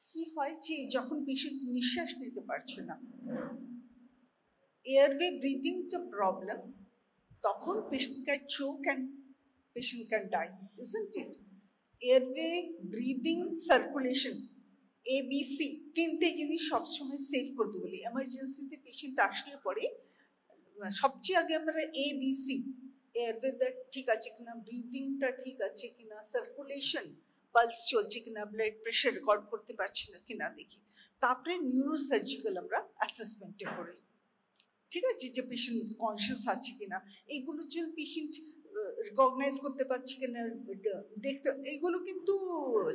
কি হয় যে যখন পেশেন্ট নিঃশ্বাস নিতে পারছে না, এয়ারওয়ে ব্রিদিংটা প্রবলেম, তখন patient can choke and patient can die, isn't it? Airway, breathing, circulation, ABC তিনটে জিনিস সবসময় সেভ করতে বলি। এমার্জেন্সিতে পেশেন্ট আসলে পরে সবচেয়ে আগে আমরা ABC, এয়ারওয়েটা ঠিক আছে কিনা, ব্রিদিংটা ঠিক আছে কিনা, সার্কুলেশন পালস চলছে কিনা, ব্লাড প্রেশার রেকর্ড করতে পারছি না কিনা দেখি, তারপরে নিউরোসার্জিক্যাল আমরা অ্যাসেসমেন্টে করি। ঠিক আছে, যে পেশেন্ট কনসিয়াস আছে কিনা, এইগুলোর জন্য পেশেন্ট রিকগনাইজ করতে পারছি কিনা দেখতে, এইগুলো কিন্তু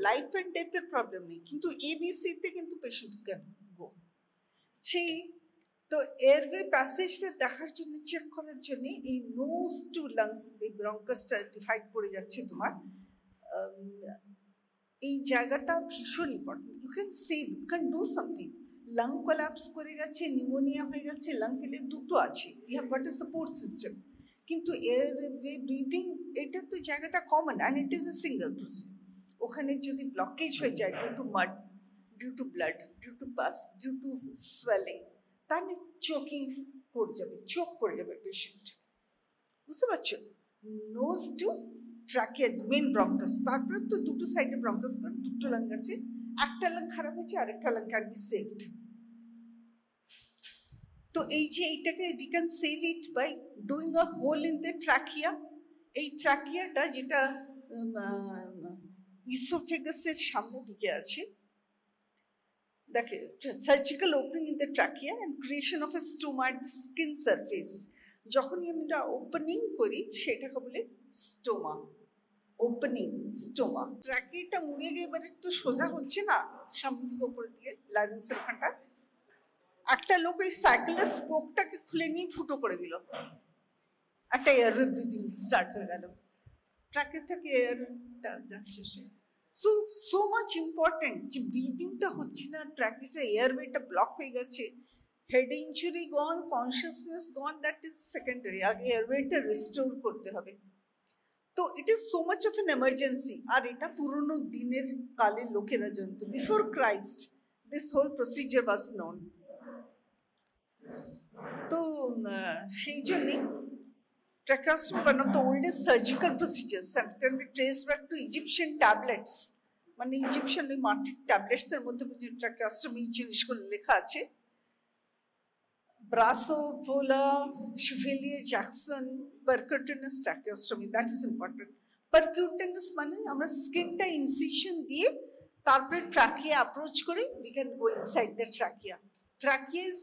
লাইফ অ্যান্ড ডেথের প্রবলেম নেই, কিন্তু ABCতে কিন্তু পেশেন্ট ক্যান গো। সেই তো এয়ারওয়ে প্যাসেজটা দেখার জন্য, চেক করার জন্য এই নোজ টু লাংস, এই ব্রঙ্কাসটা ডিভাইড করে যাচ্ছে তোমার, এই জায়গাটা ভীষণ important. You can save, you can do something. Lung collapse করে গেছে, নিউমোনিয়া হয়ে গেছে, লাং ফেলে দুটো আছে, you have got a support system, কিন্তু এয়ারওয়ে ব্রিদিং এটা তো জায়গাটা common and it is a single procedure. ওখানে যদি ব্লকেজ হয়ে যায় due to mud, due to blood, due to pus, due to swelling, তাহলে চোকিং করে যাবে, চোখ করে যাবে পেশেন্ট, বুঝতে পারছো? Nose to trachea main bronchus, তারপরে তো দুটো সাইডে ব্রঙ্কাস করে, দুটো লাং আছে, একটা লাং খারাপ হয়েছে, আরেকটা লাং ক্যান বি সেভড। তো এই যে এইটাকে we can save it by doing a hole in the trachea. এই ট্রাকিয়াটা যেটা ইসোফেগাসের সামনে দিকে আছে, দেখে surgical opening in the trachea and creation of a stoma at the skin surface. যখনই আমরা ওপেনিং করি সেটাকে বলে স্টোমা, ওপেনিং স্টোমা। ট্রাকিয়াটা মুড়ে গিয়ে এবারে তো সোজা হচ্ছে না, সামনের দিকে ওপরের দিকে লারিংসের ওখানটা, একটা লোক ওই সাইকেলের স্পোকটাকে খুলে নিয়ে ফুটো করে দিল, একটা এয়ারওয়ে ব্রিদিং স্টার্ট হয়ে গেল, ট্রাকে থেকে এয়ারটা যাচ্ছে সে। সো মাচ ইম্পর্টেন্ট যে ব্রিদিংটা হচ্ছে না, ট্রাকেটা এয়ারওয়েটা ব্লক হয়ে গেছে, head injury gone, consciousness gone, that is secondary, আগে এয়ারওয়েটা রিস্টোর করতে হবে। তো it is so much of an emergency. আর এটা পুরোনো দিনের কালের লোকেরা জানত, before Christ this whole procedure was known. তো সেই জন্যে tracheostomy, one of the oldest surgical procedures, and can be traced back to Egyptian tablets, মানে ইজিপশিয়ান ওই মাটির ট্যাবলেটসের মধ্যে ট্রাকিওস্টমি জিনিসগুলো লেখা আছে। Brasavola, Chevalier, Jackson, percutaneous tracheostomy, that is important. Percutaneous মানে আমরা স্কিনটা ইনসিশন দিয়ে তারপরে ট্রাকিয়া অ্যাপ্রোচ করে we can go inside the trachea. Trachea is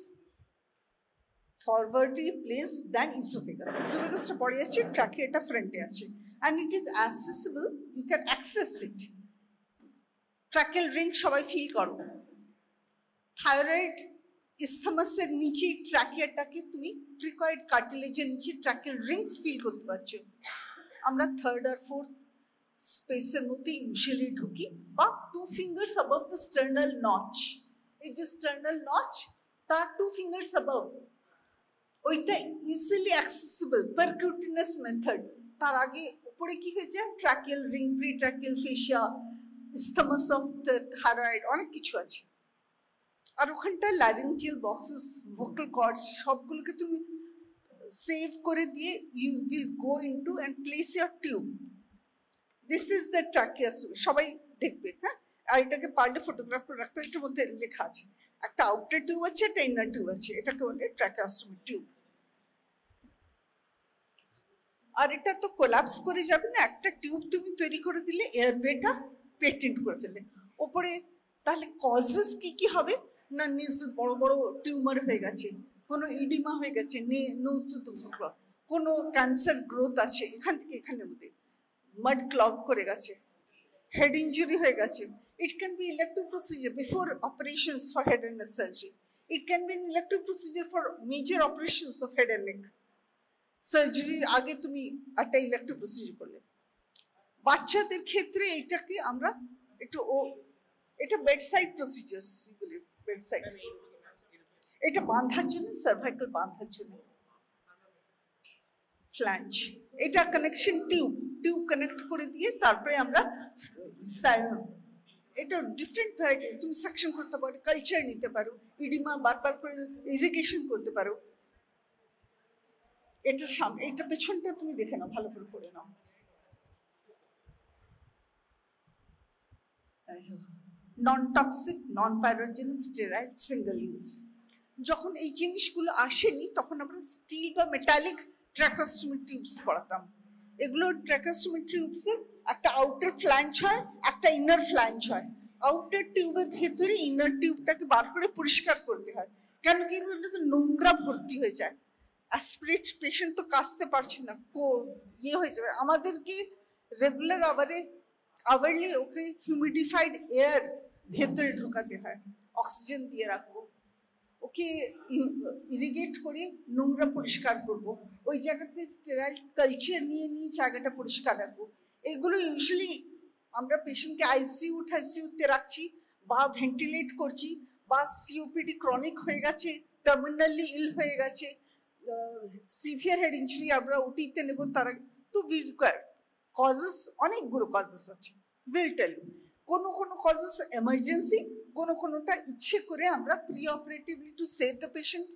forwardly placed than esophagus. Esophagus পরে আছে, ট্রাকিয়াটা ফ্রন্টে আছে, and it is accessible, you can access it. Tracheal ring সবাই ফিল করো, থাইরয়েড ইসথামাসের নিচে ট্রাকিয়াটাকে তুমি ট্রিকয়েড কার্টিলেজের নিচে ট্রাকিয়াল রিংস ফিল করতে পারছো। আমরা থার্ড আর ফোর্থ স্পেসের মধ্যে ইউজুয়ালি ঢুকি, বা 2 fingers above the sternal notch, এই যে sternal notch তার 2 fingers above, ওইটা ইজিলি অ্যাক্সেসিবল পারকিউটিনাস মেথড। তার আগে উপরে কি হয়েছে, tracheal ring, pre tracheal fascia, isthmus of the thyroid, অনেক কিছু আছে। আর ওখানটা ল্যারিঞ্জিয়াল বক্সেস, ভোকাল কর্ডস, সবগুলোকে তুমি সেভ করে দিয়ে you will go into and place your tube. This is the tracheostomy, সবাই দেখবে, হ্যাঁ। আর এটাকে পারলে ফটোগ্রাফ করে রাখতে, এটার মধ্যে লেখা আছে, একটা আউটার টিউব আছে, একটা ইনার টিউব আছে, এটাকে বলে ট্রাকিওস্টমি টিউব। আর এটা তো কোলাপস করে যাবে না, একটা টিউব তুমি তৈরি করে দিলে এয়ারওয়েটা পেটেন্ট করে ফেললে ওপরে। তাহলে কজেস কি কি হবে না, নিজ বড় বড় টিউমার হয়ে গেছে, কোনো ইডিমা হয়ে গেছে, নোজ টু ফুটো, কোনো ক্যান্সার গ্রোথ আছে এখান থেকে এখানের মধ্যে, মাড ক্লগ করে গেছে, head injury হয়ে গেছে। It can be elective procedure before operations for head and neck surgery. It can be an elective procedure for major operations of head and neck. সার্জারির আগে তুমি একটা ইলেকটিভ প্রসিজার করলে। বাচ্চাদের ক্ষেত্রে এটাকে আমরা একটু এটা বেডসাইড প্রসিজার্স, এগুলি বেডসাইড, এটা বাঁধার জন্য, সার্ভাইকাল বাঁধার জন্য ফ্ল্যাঞ্জ, এটা কানেকশন টিউব, টিউব কানেক্ট করে দিয়ে তারপরে আমরা এটা ডিফারেন্ট ভ্যারাইটি, তুমি সেকশন করতে পারো, কালচার নিতে পারো, ইডিমা বারবার করে ইরিগেশন করতে পারো। এটার সামনে, এটা পেছনটা তুমি দেখে নাও, ভালো করে পড়ে নাও। নন টক্সিক, নন পাইরোজেনিক, স্টেরাইল, সিঙ্গেল ইউজ। যখন এই জিনিসগুলো আসেনি তখন আমরা স্টিল বা মেটালিক ট্র্যাকোস্টমি টিউবস পড়াতাম। এগুলো ট্র্যাকোস্টমি টিউবসের একটা আউটার ফ্ল্যাঞ্জ হয়, একটা ইনার ফ্ল্যাঞ্জ হয়। আউটার টিউবের ভেতরে ইনার টিউবটাকে বার করে পরিষ্কার করতে হয়, কেন কি এগুলো তো নোংরা ভর্তি হয়ে যায়। অ্যাসপিরেট পেশেন্ট তো কাশতে পারছে না, ইয়ে হয়ে যাবে। আমাদেরকে রেগুলার আওয়ারলি ওকে হিউমিডিফাইড এয়ার ভেতরে ঢোকাতে হয়, অক্সিজেন দিয়ে রাখবো, ওকে ইরিগেট করে নোংরা পরিষ্কার করব, ওই জায়গাতে স্টেরাইল কালচার নিয়ে জায়গাটা পরিষ্কার রাখবো। এগুলো ইউজুয়ালি আমরা পেশেন্টকে আইসিইউতে রাখছি, বা ভেন্টিলেট করছি, বা সিওপিডি ক্রনিক হয়ে গেছে, টার্মিনালি ইল হয়ে গেছে, সিভিয়ার হেড ইঞ্জুরি আমরা ওটিতে নেব, তারা তো উই রিকোয়ার কজেস, অনেকগুলো কজেস আছে, উইল টেল ইউ। কোনো কোনো কজেস এমার্জেন্সি, কোনোটা ইচ্ছে করে আমরা pre operatively to save the patient,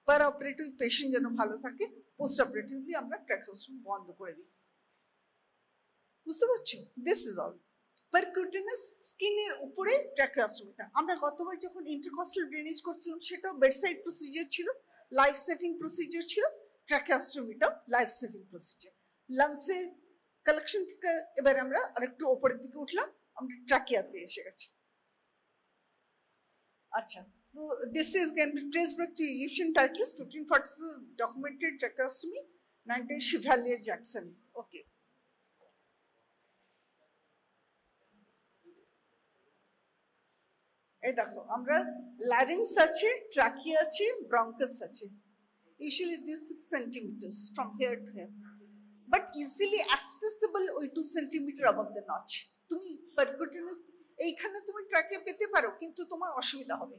per operative patient যেন ভালো থাকে, পোস্ট অপারেটিভলি আমরা ট্র্যাকোস্টমি বন্ধ করে দিই। বুঝতে পারছো? This is all. পারকিউটেনাস স্কিনের উপরে ট্র্যাকোস্টমিটা। আমরা গতবার যখন ইন্টারকস্টাল ড্রেনেজ করছিলাম সেটাও বেডসাইড প্রসিজার ছিল, লাইফ সেভিং প্রসিজার ছিল। ট্র্যাকোস্টমিটাও লাইফ সেভিং প্রসিজার। লাংসের কালেকশন থেকে এবার আমরা আরেকটু ওপরের দিকে উঠলাম, আমরা ট্রাকিয়াতে এসে গেছি। আচ্ছা, তো this is can be traced back to Egyptian Turkeys, 1540 documented tracheostomy, 19 Chevalier Jackson. Okay. এই দেখো, আমরা larynx আছে, trachea আছে, bronchus আছে. Usually this 6 centimeters from here to here, but easily accessible ওই 2 centimeter above the notch. তুমি percutaneous এইখানে তুমি ট্র্যাকিয়া পেতে পারো, কিন্তু তোমার অসুবিধা হবে।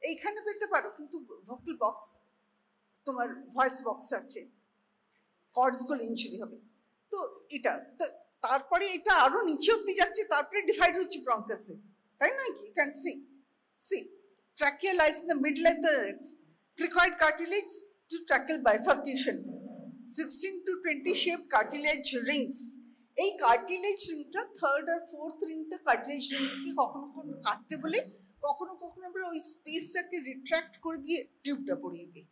এইখানে পেতে পারো, কিন্তু ভোকাল বক্স, তোমার ভয়েস বক্স আছে, কর্ডসগুলো ইনজুরি হবে। তো এটা তারপরে এটা আরো নিচে অব্দি যাচ্ছে, তারপরে ডিভাইড হচ্ছে ব্রঙ্কাসে, তাই না? কি can see trachea lies in the middle of the cricoid cartilage to tracheal bifurcation, 16 to 20 shaped cartilage rings. এই কার্টিলেজ রিংটা, থার্ড আর ফোর্থ রিংটা কার্টিলেজ রিংটাকে কখনো কখনো কাটতে বলে, কখনো কখনো আমরা ওই স্পেসটাকে রিট্রাক্ট করে দিয়ে টিউবটা পরিয়ে দিই।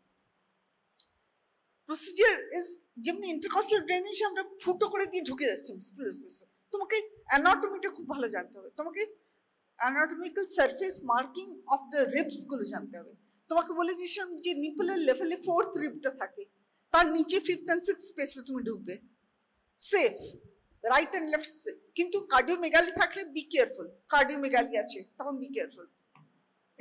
প্রসিজার ইজ যেমনি ইন্টারকস্টাল ড্রেনেজ আমরা ফুটো করে দিয়ে ঢুকে যাচ্ছি স্পেসে। তোমাকে অ্যানাটমিটা খুব ভালো জানতে হবে, তোমাকে anatomical surface marking of the ribs গুলো জানতে হবে। তোমাকে বলে দিয়েছিলাম যে নিপলের লেভেলে ফোর্থ রিবটা থাকে, তার নিচে ফিফথ অ্যান্ড সিক্স স্পেসে তুমি ঢুকবে, সেফ। রাইট অ্যান্ড লেফট, কিন্তু কার্ডিওমেগালি থাকলে বি কেয়ারফুল, কার্ডিওমেগালি আছে তখন বি কেয়ারফুল।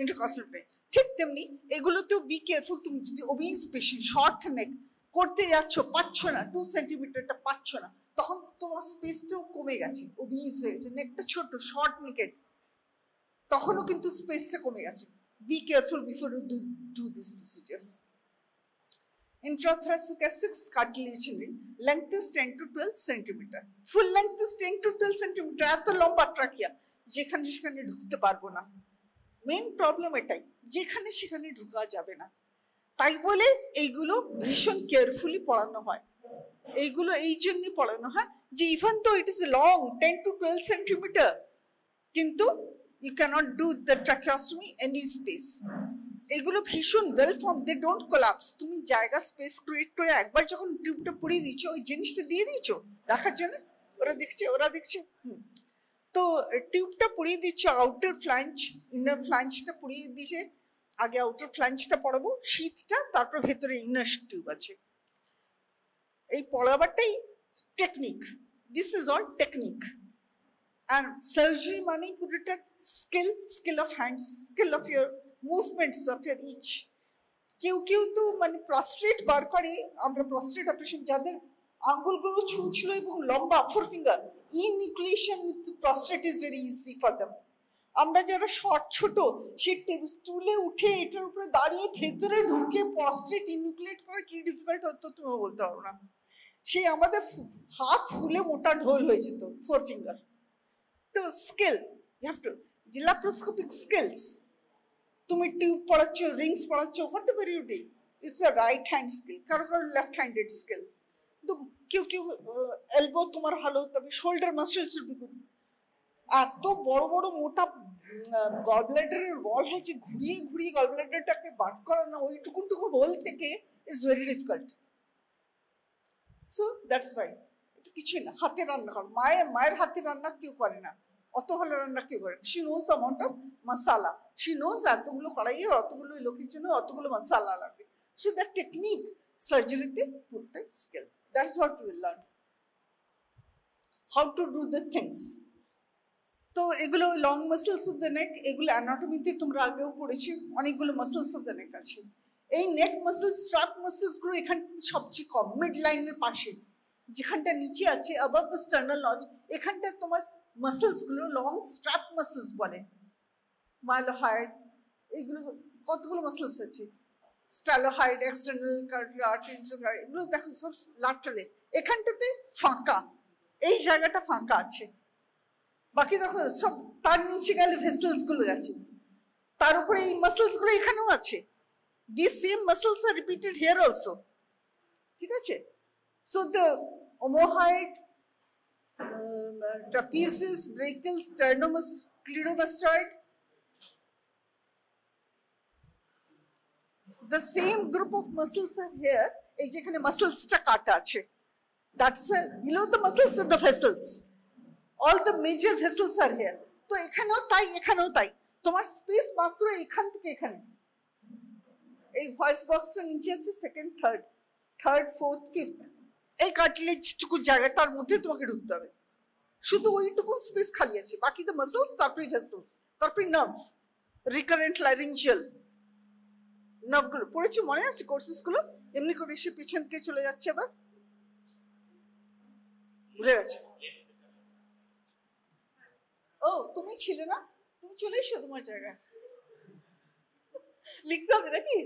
ইন্টারকস্টাল ড্রেনেজ ঠিক তেমনি এগুলোতেও বি কেয়ারফুল। তুমি যদি ওবিস পেশেন্ট শর্ট নেক করতে যাচ্ছ, পাচ্ছ না, 2 সেন্টিমিটারটা পাচ্ছ না, তখন তোমার স্পেসটাও কমে গেছে, ওবিস হয়ে গেছে, নেকটা ছোট, শর্ট নেকেড, তখনও কিন্তু স্পেসটা কমে গেছে। Be careful before you do this procedures. Intrathoracic 6th cartilage ring, length is 10 to 12 centimeter. Full length is 10 to 12 centimeter. এত লম্বা ট্রাকিয়া, যেখানে সেখানে ঢুকতে পারবো না। মেইন প্রবলেম এটাই, যেখানে সেখানে ঢুকা যাবে না। তাই বলে এইগুলো ভীষণ কেয়ারফুলি পড়ানো হয়। এইগুলো এই জন্যই পড়ানো হয় যে ইভেন তো it is long 10 to 12 centimetre, কিন্তু you cannot do the tracheostomy any space. এগুলো ভীষণ well form, they don't collapse. তুমি জায়গা স্পেস ক্রিয়েট করে একবার যখন টিউবটা পরিয়ে দিচ্ছ, ওই জিনিসটা দিয়ে দিচ্ছ দেখার জন্য, ওরা দেখছে। তো টিউবটা পরিয়ে দিচ্ছ, আউটার ফ্ল্যাঞ্জ, ইনার ফ্ল্যাঞ্জটা পরিয়ে দিয়েছে। আগে আউটার ফ্ল্যাঞ্জটা পড়াবো, শীতটা, তারপর ভেতরে ইনার টিউব আছে। এই পড়াবারটাই technique, this is all technique. And surgery মানে পুরোটা skill of hands, skill of your movements of your each. কেউ তো মানে প্রস্ট্রেট বার করে, আমরা প্রস্ট্রেট অপারেশন যাদের আঙ্গুলগুলো ছুঁচলো এবং লম্বা, 4 finger, enucleation prostate is very easy for them. আমরা যারা শর্ট ছোট, সে স্টুলে উঠে এটার উপরে দাঁড়িয়ে ভেতরে ঢুকে প্রস্ট্রেট ইনিউক্লিয়েট করা কি ডিফিকাল্ট হতো তুমি বলতে পারো না। সে আমাদের হাত ফুলে মোটা ঢোল হয়ে যেত, 4 ফিঙ্গার। তো skill, You have to. Laparoscopic skills. তুমি টিউব পড়াচ্ছ, রিংস পড়াচ্ছ, whatever you do, it's a right hand skill, কারো left handed skill. তো কেউ এলবো তোমার ভালো হতে হবে, shoulder muscles should be good. এত বড় বড় মোটা গল ব্লাডারের ওয়াল হয়েছে, ঘুরিয়ে ঘুরিয়ে গল ব্লাডারটাকে বাট করা না ওইটুকুনটুকু হোল থেকে is very difficult. So that's why এটা কিছুই না। হাতে রান্না কর, মায়ের হাতে রান্না কেউ করে না, অত ভালো রান্না কেউ করে। She knows the amount of masala, she knows এতগুলো কড়াইয়ে অতগুলো লোকের জন্য অতগুলো মশালা লাগবে। সো দ্যাট টেকনিক সার্জারিতে পুরোটাই skill. That's what you will learn, how to do the things. তো এগুলো long muscles of the neck, এগুলো অ্যানাটমিতে তোমরা আগেও পড়েছি, অনেকগুলো মাসেলস অফ দ্য নেক আছে। এই নেক মাসেলস, স্ট্র্যাপ মাসেলসগুলো এখান সবচেয়ে কম, মিড লাইনের পাশে যেখানটা নিচে আছে অ্যাবাভ দ্য স্টার্নাল নচ, এখানটা তোমার মাসেলসগুলো লং স্ট্র্যাপ মাসেলস বলে। মাইলোহাইড, এইগুলো কতগুলো মাসেলস আছে, স্টাইলোহাইড, এক্সটার্নাল কার্টিলেজ, ইন্টারকার্টিলেজ, এগুলো দেখো সব ল্যাটারালে। এখানটাতে ফাঁকা, এই জায়গাটা ফাঁকা আছে, বাকি দেখো সব তার নিচে গেলে ভেসেলস গুলো আছে, তার উপরে এই মাসেলস গুলো এখানেও আছে। This same muscles are repeated here also, ঠিক আছে? So the omohyoid, trapezius, brachial, sternomastoid, the same group of muscles are here. এই যেখানে মাসেলসটা কাটা আছে, that's below the muscles are the vessels. All the major vessels are here. তো এখানেও তাই, এখানেও তাই। তোমার স্পেস মাত্র এখান থেকে এখানে। এই ভয়েস বক্সটা নিচে আছে সেকেন্ড, থার্ড, ফোর্থ, ফিফথ, এই কার্টিলেজটুকু জায়গাটার মধ্যে তোমাকে ঢুকতে হবে। শুধু ওইটুকু স্পেস খালি আছে, বাকি তো মাসেলস, তারপরে ভেসেলস, তারপরে নার্ভস, রিকারেন্ট ল্যারিঞ্জিয়াল নার্ভগুলো পড়েছি, মনে আছে কোর্সেস গুলো? এমনি করে এসে পিছন থেকে চলে যাচ্ছে, আবার ভুলে গেছে। ও তুমি ছিলে না, তুমি চলে এসো তোমার জায়গায়, লিখতে হবে নাকি?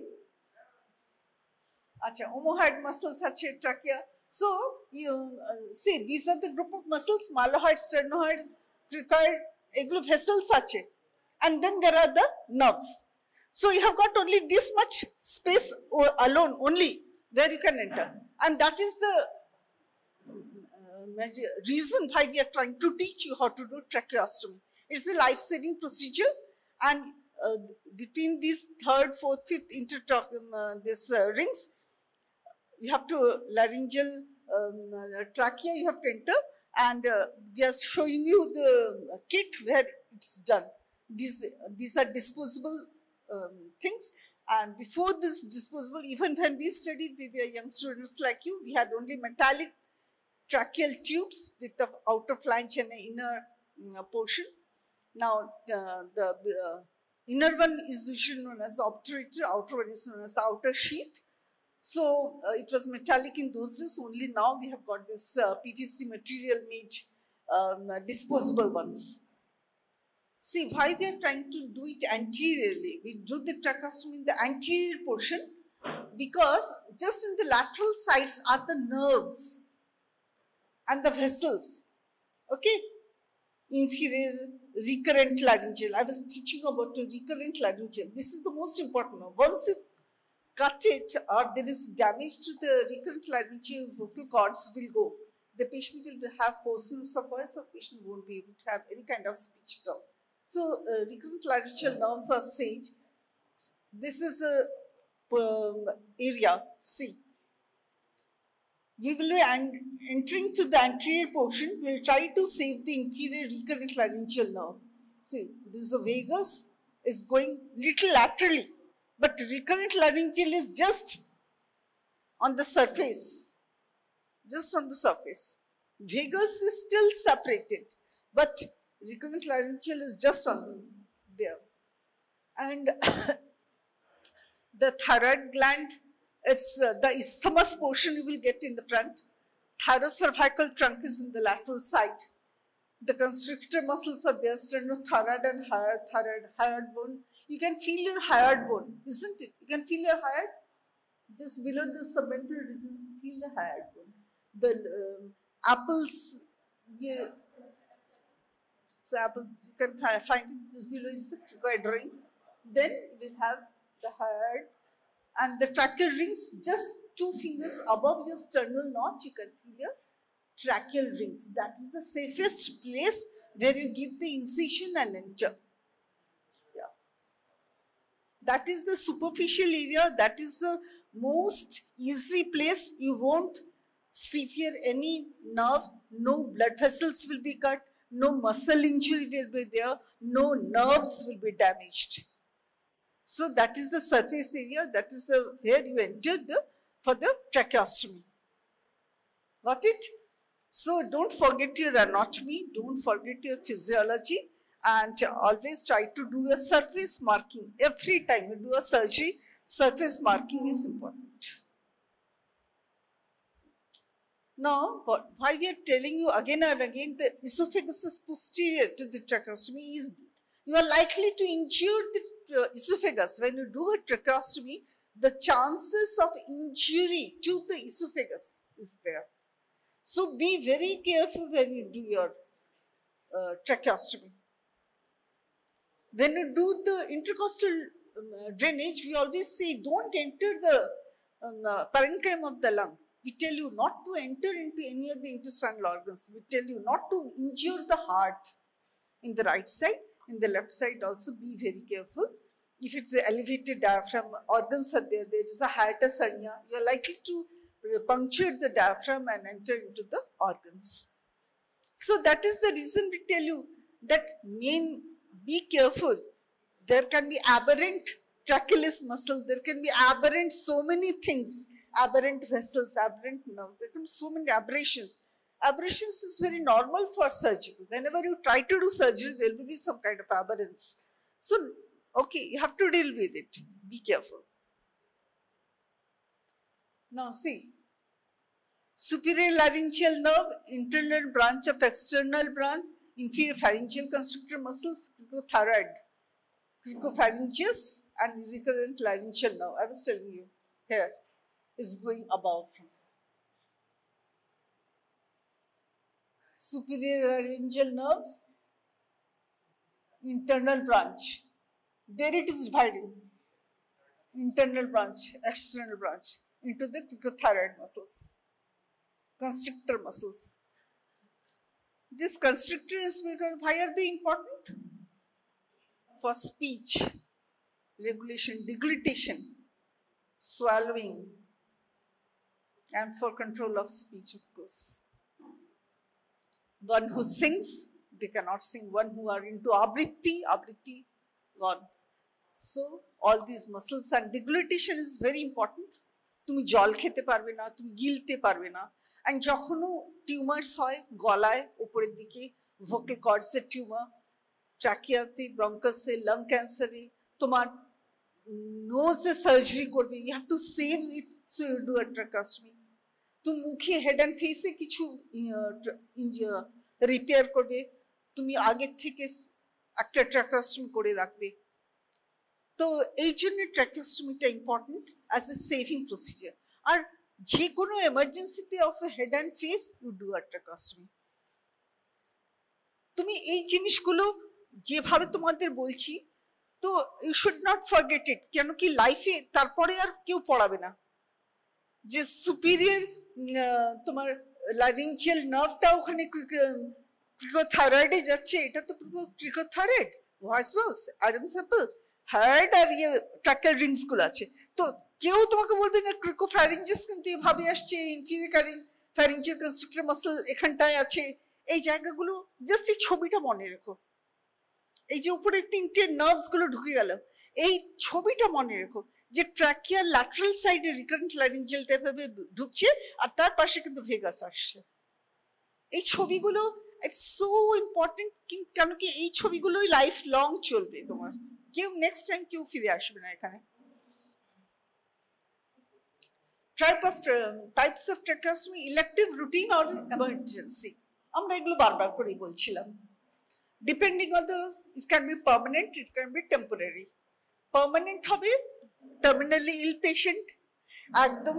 আচ্ছা, ওমোহাইড মাসেলস আছে, trachea. So you see this are the group of muscles, mylohyoid, sternohyoid, cricoid, এগুলো ভেসেলস আছে, and then there are the nerves. So you have got only this much space alone only where you can enter, and that is the reason why we are trying to teach you how to do tracheostomy. It's a life-saving procedure, and between these third, fourth, fifth rings, you have to laryngeal trachea you have to enter, and we are showing you the kit where it's done. These are disposable things, and before this disposable, even when we studied, we were young students like you, we had only metallic tracheal tubes with the outer flange and the inner portion. Now the inner one is usually known as the obturator, outer one is known as the outer sheath. So it was metallic in those days. Only now we have got this PVC material made disposable ones. See, why we are trying to do it anteriorly? We do the tracheostomy in the anterior portion because just in the lateral sides are the nerves and the vessels. Okay? Inferior recurrent laryngeal. I was teaching about the recurrent laryngeal. This is the most important one. Once you cut it or there is damage to the recurrent laryngeal, vocal cords will go. The patient will have hoarseness of voice, or patient won't be able to have any kind of speech at all. So recurrent laryngeal nerves are sage. This is the area, see. We will be entering to the anterior portion. We will try to save the inferior recurrent laryngeal nerve. See, this is a vagus, is going little laterally, but recurrent laryngeal is just on the surface, just on the surface. Vagus is still separated, but recurrent laryngeal is just on there. And the thyroid gland, it's the isthmus portion you will get in the front. Thyrocervical trunk is in the lateral side. The constrictor muscles are there, sternothyroid and hyoid bone. You can feel your hyoid bone, isn't it? You can feel your hyoid? Just below the submental regions, feel the hyoid bone. The apples, yeah. So you can find this below is the cricoid ring. Then we have the head and the tracheal rings, just 2 fingers above your sternal notch, you can feel your tracheal rings. That is the safest place where you give the incision and enter. Yeah. That is the superficial area. That is the most easy place. You won't sever any nerve. No blood vessels will be cut. No muscle injury will be there. No nerves will be damaged. So that is the surface area. That is the where you entered for the tracheostomy. Got it? So don't forget your anatomy. Don't forget your physiology. And always try to do a surface marking. Every time you do a surgery, surface marking is important. Now, why we are telling you again and again, the esophagus is posterior to the tracheostomy is you are likely to injure the esophagus. When you do a tracheostomy, the chances of injury to the esophagus is there. So be very careful when you do your tracheostomy. When you do the intercostal drainage, we always say don't enter the parenchyma of the lung. We tell you not to enter into any of the intestinal organs. We tell you not to injure the heart in the right side. In the left side also be very careful. If it's an elevated diaphragm, organs are there, there is a hiatus hernia, you are likely to puncture the diaphragm and enter into the organs. So that is the reason we tell you that be careful. There can be aberrant trachealis muscle, there can be aberrant so many things, aberrant vessels, aberrant nerves, there can be so many aberrations. Aberrations is very normal for surgery. Whenever you try to do surgery, there will be some kind of aberrance. So, okay, you have to deal with it. Be careful. Now see, superior laryngeal nerve, internal branch of external branch, inferior pharyngeal constrictor muscles, cricothyroid, cricopharyngeus and recurrent laryngeal nerve. I was telling you here is going above. Superior laryngeal nerves, internal branch. There it is dividing. Internal branch, external branch into the cricothyroid muscles, constrictor muscles. This constrictor is why are they important? For speech, regulation, deglutition, swallowing, and for control of speech, of course. One who sings, they cannot sing. One who are into abritti, gone. So, all these muscles and deglutition is very important. তুমি জল খেতে পারবে না, তুমি গিলতে পারবে না। And যখনও tumours হয় গলায় উপরের দিকে, vocal cords এর টিউমার, ট্রাকিয়াতে, ব্রঙ্কাসে, লাং ক্যান্সারে, তোমার নোজে সার্জারি করবে, you have to save it, so you do a tracheostomy. তুমি মুখে হেড অ্যান্ড ফেসে কিছু রিপেয়ার করবে, তুমি আগের থেকে একটা ট্রাকিওস্টমি করে রাখবে। তো এই জন্য ট্রাকিওস্টমিটা important as a saving procedure. আর যে কোনো এমার্জেন্সিতে of head and face you do a tracheostomy. তুমি এই জিনিসগুলো যেভাবে তোমাদের বলছি, তো you should not forget it. কেন কি লাইফে তারপরে আর কেউ পড়াবে না যে সুপিরিয়র তোমার লারিঞ্জিয়াল নার্ভটা ওখানে ক্রিকোথাইরয়েডে যাচ্ছে, এটা তো পুরো cricothyroid, voice box, iron sample, hard আর ট্রাকেল রিংস গুলো আছে। তো কেউ তোমাকে বলবে না ক্রিকোফ্যারিঞ্জিস কিন্তু এভাবে আসছে, ইনফিরিয়র ফ্যারিঞ্জিয়াল কনস্ট্রিক্টর মাসল এখানটায় আছে, এই জায়গাগুলো জাস্ট এই ছবিটা মনে রেখো। এই যে উপরে তিনটে নার্ভস গুলো ঢুকে গেল, এই ছবিটা মনে রেখো যে ট্র্যাকিয়ার ল্যাটারাল সাইডে রিকারেন্ট লারিঞ্জিয়ালটা এভাবে ঢুকছে আর তার পাশে কিন্তু ভেগাস আসছে। এই ছবিগুলো ইটস সো ইম্পর্টেন্ট, কেন কি এই ছবিগুলোই লাইফ লং চলবে তোমার, কেউ নেক্সট টাইম কেউ ফিরে আসবে না এখানে। Types of ট্রাকিওস্টমি, elective, routine or emergency, আমরা এগুলো বারবার করেই বলছিলাম। Depending on the, it can be permanent, it can be temporary. Permanent হবে terminally ill patient, একদম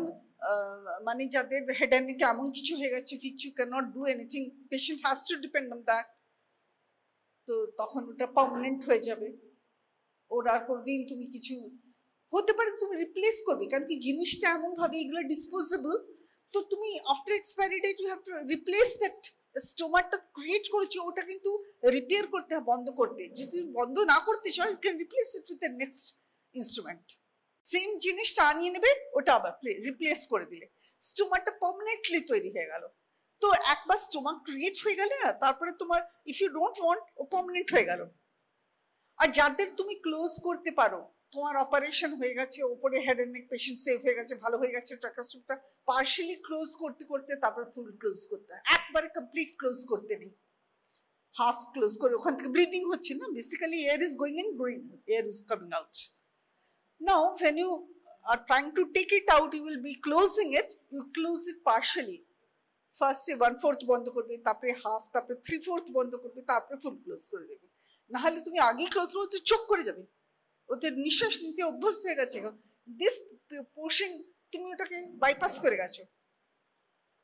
মানে যাদের হেড অ্যান্ড নেকে এমন কিছু হয়ে গেছে which you cannot do anything, patient has to depend on that. তো তখন ওটা পার্মানেন্ট হয়ে যাবে, ওর আর কোনোদিন তুমি কিছু হতে পারে তুমি রিপ্লেস করবে, কারণ কি জিনিসটা এমন ভাবে এগুলো ডিসপোজেবল, তো তুমি after expiry date you have to replace that স্টোমারটা ক্রিয়েট করেছো, ওটা কিন্তু রিপেয়ার করতে হয়, বন্ধ করতে। যদি বন্ধ না করতে চাও you can replace it with the next instrument. Same জিনিসটা আনিয়ে নেবে, ওটা আবার রিপ্লেস করে দিলে স্টোমারটা পার্মানেন্টলি তৈরি হয়ে গেল। তো একবার স্টোমাক ক্রিয়েট হয়ে গেলে না, তারপরে তোমার ইফ ইউ ডোন্ট ওয়ান্ট, ও পার্মানেন্ট হয়ে গেল। আর যাদের তুমি ক্লোজ করতে পারো, তোমার অপারেশন হয়ে গেছে, ওপরে head and neck patient safe হয়ে গেছে, ভালো হয়ে গেছে, ট্রাকাস্টোমটা পার্শিয়ালি ক্লোজ করতে করতে তারপর ফুল ক্লোজ করতে হয়, একবারে কমপ্লিট ক্লোজ করতে নেই, হাফ ক্লোজ করে ওখান থেকে ব্রিদিং হচ্ছে না, basically air is going in, air is coming out. Now when you are trying to take it out, you will be closing it, you close it partially, ফার্স্টে 1/4 বন্ধ করবে, তারপরে হাফ, তারপরে 3/4 বন্ধ করবে, তারপরে ফুল ক্লোজ করে দেবে। নাহলে তুমি আগেই ক্লোজ করো তো চোখ করে যাবে, ওদের নিঃশ্বাস নিতে অভ্যস্ত হয়ে গেছে, দিস পোর্শন তুমি ওটাকে বাইপাস করে গেছো,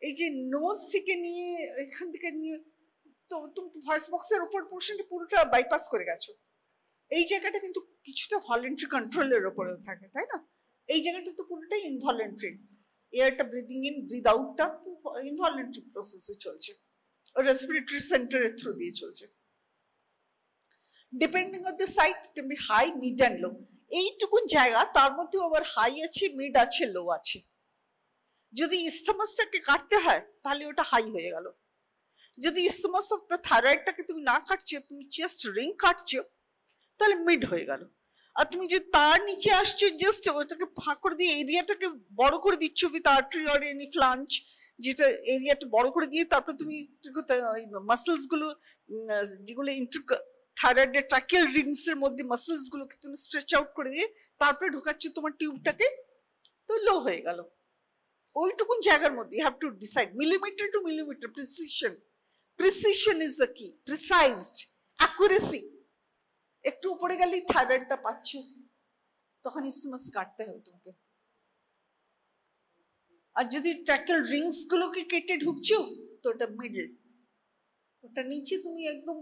এই যে নোজ থেকে নিয়ে এখান থেকে নিয়ে, তো তুমি ভয়েস বক্সের উপর পোর্শনটা পুরোটা বাইপাস করে গেছো। এই জায়গাটা কিন্তু কিছুটা ভলেন্টারি কন্ট্রোলের উপরেও থাকে, তাই না? এই জায়গাটা তো পুরোটাই ইনভলেন্টারি, এয়ারটা ব্রিদিং ইন ব্রিদ আউটটা ইনভলেন্টারি প্রসেসে চলছে, রেসপিরেটরি সেন্টারের থ্রু দিয়ে চলছে। Depending on the site can be high, mid and low. এইটুকুন জায়গা, তার মধ্যেও আবার হাই আছে, মিড আছে, লো আছে। যদি ইসথমাসটাকে কাটতে হয় তাহলে ওটা হাই হয়ে গেল। যদি ইসথমাস অফ দ্য থাইরয়েডটাকে তুমি না কাটছো, তুমি জাস্ট রিং কাটছো, তাহলে মিড হয়ে গেল। আর তুমি যে তার নিচে আসছো, জাস্ট ওটাকে ফাঁক করে দিয়ে এরিয়াটাকে বড় করে দিচ্ছ উইথ আর্টারি অর এনি ফ্লাঞ্চ, যেটা এরিয়াটা বড় করে দিয়ে তারপর তুমি মাসেলস গুলো, যেগুলো থাইরয়েডের ট্রাকিয়াল রিংস এর মধ্যে মাসেলস গুলোকে তুমি স্ট্রেচ আউট করে দিয়ে তারপরে ঢোকাচ্ছ তোমার টিউবটাকে, তো লো হয়ে গেল। ওইটুকুন জায়গার মধ্যে you have to decide, millimetre to millimetre precision. Precision is the key, precised accuracy. একটু উপরে গেলেই থাইরয়েডটা পাচ্ছ, তখন ইসথমাস কাটতে হবে তোমাকে। আর যদি ট্র্যাকিয়াল রিংস গুলোকে কেটে ঢুকছো, তো ওটা মিডল, ওটা নিচে তুমি একদম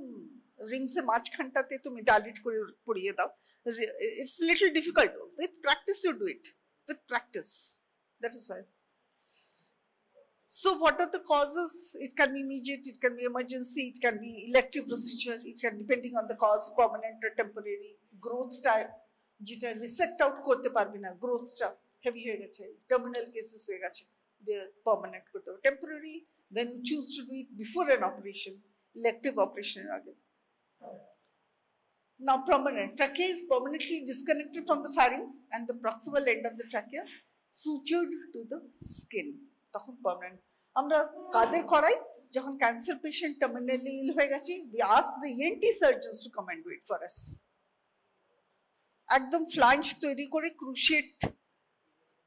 রিংস এর মাঝখানটাতে তুমি ডাইলেট করে পড়িয়ে দাও। It's little difficult, with practice you do it, with practice, that is why. So what are the causes? It can be immediate, it can be emergency, it can be elective procedure, it can, depending on the cause, permanent or temporary. Growth type, যেটা resect out করতে পারবে না, গ্রোথটা heavy হয়ে গেছে, terminal cases হয়ে গেছে, দে permanent করতে হবে। Temporary, when you choose to do it before an operation, elective operation এর আগে। Now permanent, trachea is permanently disconnected from the pharynx and the proximal end of the trachea sutured to the skin, তখন permanent. আমরা কাদের করাই, যখন cancer patient terminally ইল হয়ে গেছে, we ask the ENT surgeons to come and do it for us, একদম flange তৈরি করে, cruciate.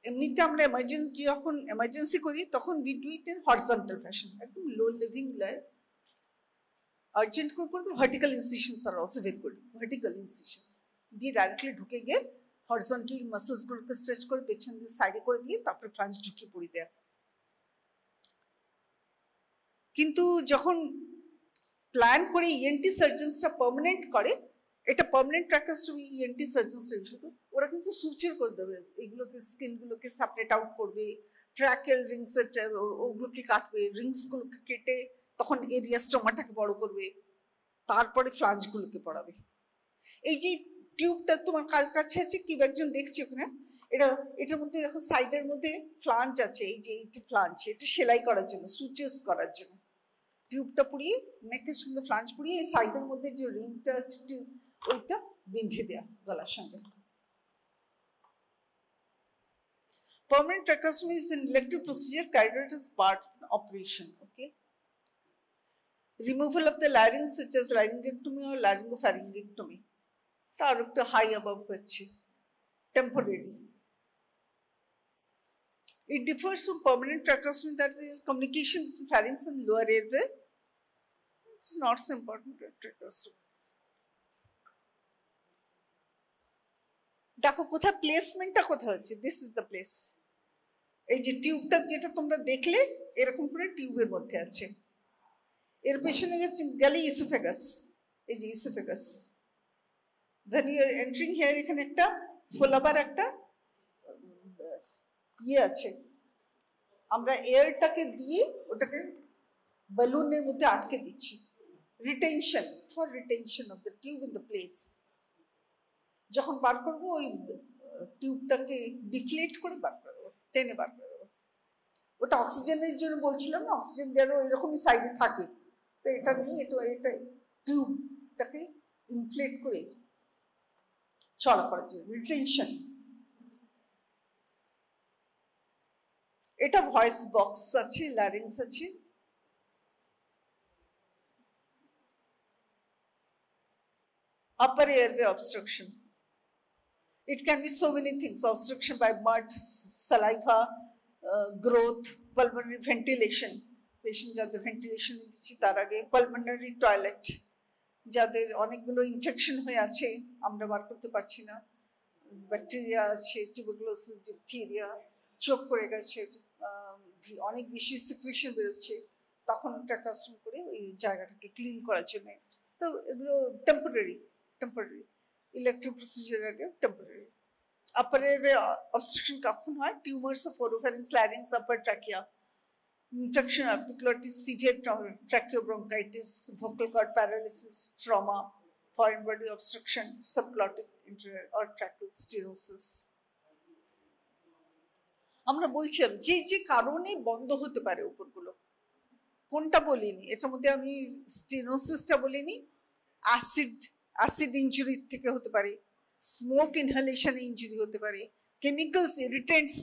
এমনিতে আমরা এমার্জেন্সি, যখন এমার্জেন্সি করি তখন we do it in horizontal fashion, একদম লো লিভিং লাইফ। আর্জেন্ট করে তো vertical incisions are also very good, vertical incisions দিয়ে ডাইরেক্টলি ঢুকে গিয়ে হরিজন্টাল মাসলস গুলোকে স্ট্রেচ করে পেছন দিয়ে সাইডে করে দিয়ে তারপরে ফ্লাঞ্জ ঢুকিয়ে পড়ে দেয়। কিন্তু যখন প্ল্যান করে ইএনটি সার্জনসরা পার্মানেন্ট করে, এটা পার্মানেন্ট ট্র্যাকেস্টমি ইএনটি সার্জনসরা ইউজুয়ালি করে, ওরা কিন্তু সুচার করে দেবে, এগুলোকে স্কিনগুলোকে সেপারেট আউট করবে, ট্র্যাকেল রিংস ওগুলোকে কাটবে, রিংসগুলোকে কেটে তখন এরিয়া স্টোমাটাকে বড় করবে, তারপরে ফ্লাঞ্জগুলোকে পড়াবে। এই যে টিউবটা তোমার কাছে আছে, কি একজন দেখছে ওখানে, এটার মধ্যে দেখো সাইডের মধ্যে ফ্লাঞ্জ আছে, এই যে এইটা ফ্লাঞ্জ, এটা সেলাই করার জন্য, সুচার্স করার জন্য টিউবটা পুড়িয়ে, নেকের সঙ্গে ফ্লাঞ্জ পুড়িয়ে এই সাইডের মধ্যে যে রিংটা ওইটা বেঁধে দেয়া গলার সঙ্গে। Permanent tracheostomy is an elective procedure carried out as part of an operation. Okay. Removal of the larynx, such as laryngectomy or laryngopharyngectomy. তার একটা হাই অ্যাবাভ হচ্ছে, temporary. It differs from permanent tracheostomy, that is communication between pharynx and lower airway. It's not so important at tracheostomy. দেখো কোথায় প্লেসমেন্টটা কোথায় হচ্ছে, this is the place. এই যে টিউবটা যেটা তোমরা দেখলে এরকম করে টিউবের মধ্যে আছে, এর পেছনে গেলে ইসোফেগাস, এই যে oesophagus. when you are entering here এখানে একটা ফোলাবার একটা ইয়ে আছে, আমরা এয়ারটাকে দিয়ে ওটাকে বালুনের মধ্যে আটকে দিচ্ছি, retention, for retention of the tube in the place. যখন বার করবো ওই টিউবটাকে ডিফ্লেট করে বার করে দেবো, টেনে বার করে দেবো। ওটা অক্সিজেনের জন্য বলছিলাম না, অক্সিজেন দেওয়ারও এরকমই সাইডে থাকে, তো এটা নিয়ে এটা টিউবটাকে ইনফ্লেট করে চলা করার জন্য রিটেনশন। এটা ভয়েস বক্স আছে, ল্যারিংস আছে। upper airway obstruction, it can be so many things: obstruction by mud, saliva, growth, pulmonary ventilation, patient যাদের ভেন্টিলেশন দিচ্ছি তার আগে, পালমোনারি টয়লেট, যাদের অনেকগুলো ইনফেকশন হয়ে আছে আমরা বার করতে পারছি না, ব্যাকটেরিয়া আছে, টিউবারকুলোসিস, ডিপথেরিয়া, চোখ করে গেছে, অনেক বেশি সিক্রেশন বেরোচ্ছে, তখন ট্রাকাস্টমি করে ওই জায়গাটাকে ক্লিন করার জন্য। তো এগুলো টেম্পোরারি ইলেকট্রিক প্রসিজার আগে টেম্পোরারি। আপার এয়ারওয়ে অবস্ট্রাকশন কখন হয়? Tumours of oropharynx, larynx, upper trachea, infection, epiglottis, severe tracheobronchitis, vocal cord paralysis, trauma, foreign body obstruction, subglottic or tracheal stenosis. আমরা বলছিলাম যে যে কারণে বন্ধ হতে পারে উপরগুলো, কোনটা বলিনি এটার মধ্যে, আমি স্টেনোসিসটা বলিনি। অ্যাসিড ইনজুরি থেকে হতে পারে, স্মোক ইনহেলেশন ইনজুরি হতে পারে, কেমিক্যালস ইরিটেন্টস